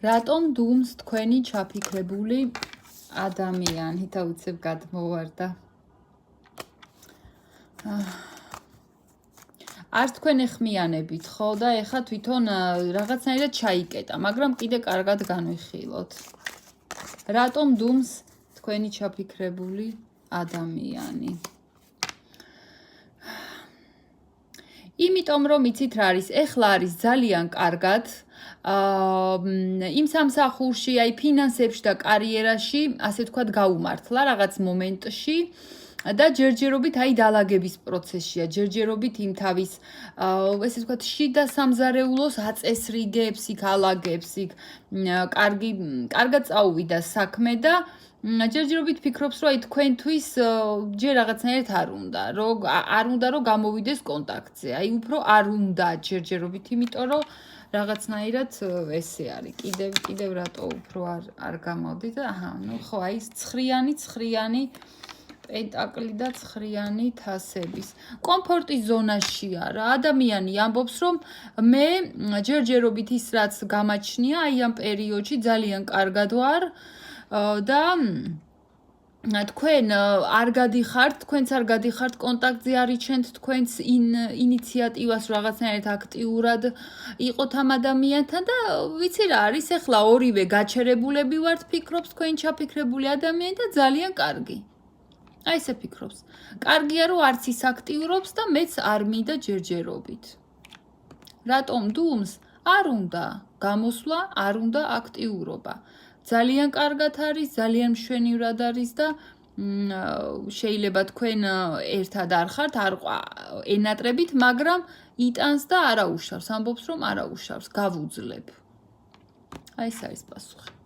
რატომ დუმს თქვენი ჩაფიქრებული ადამიანი? თავიცებ გადმოვარდა. არც თქვენ ეხმიანებით, ხო და ეხა თვითონ რაღაცნაირად ჩაიკეტა, მაგრამ კიდე კარგად განვიხილოთ. რატომ დუმს თქვენი ჩაფიქრებული ადამიანი? იმიტომ რომ იცით რა არის, ეხლა არის ძალიან კარგად იმ სამსახურში, აი ფინანსებში და კარიერაში, ასე ვთქვათ, გაუმართლა რაღაც მომენტში და ჯერჯერობით აი დალაგების პროცესშია, ჯერჯერობით იმ თავის ესე ვთქვათ, შიდა სამზარეულოს აწესრიგებს, იქ ალაგებს, იქ კარგად წაუვიდა საქმე და ჯერჯერობით ფიქრობს, რომ აი თქვენთვის ჯერ რაღაცნაირად არ უნდა რომ გამოვიდეს კონტაქტზე. აი უფრო არ უნდა ჯერჯერობით, იმიტომ რომ რაღაცნაირად ესე არის. კიდევ რატო უფრო არ გამოდი და ნუ ხო, აი ცხრიანი პენტაკლი და ცხრიანი თასების. კომფორტის ზონაშია რა. ადამიანი ამბობს, რომ მე ჯერჯერობით ის რაც გამაჩნია, აი ამ პერიოდში ძალიან კარგად ვარ და თქვენ არ გადიხართ, თქვენც არ გადიხართ კონტაქტზე, არ იჩენთ თქვენს ინიციატივას რაღაცნაირად აქტიურად იყოთ ამ ადამიანთან და ვიცი რა არის, ეხლა ორივე გაჩერებულები ვართ, ფიქრობს თქვენ ჩაფიქრებული ადამიანი და ძალიან კარგი. აი ესე ფიქრობს. კარგია რომ არც ის აქტიურობს და მეც არ მინდა ჯერჯერობით. რატომ დუმს? არ უნდა გამოსვლა, არ უნდა აქტიურობა. ძალიან კარგად არის, ძალიან მშვენივრად არის და შეიძლება თქვენ ერთად არ ხართ, არ ენატრებით, მაგრამ იტანს და არაუშავს, ამბობს რომ არაუშავს, გავუძლებ. აი ეს არის პასუხი.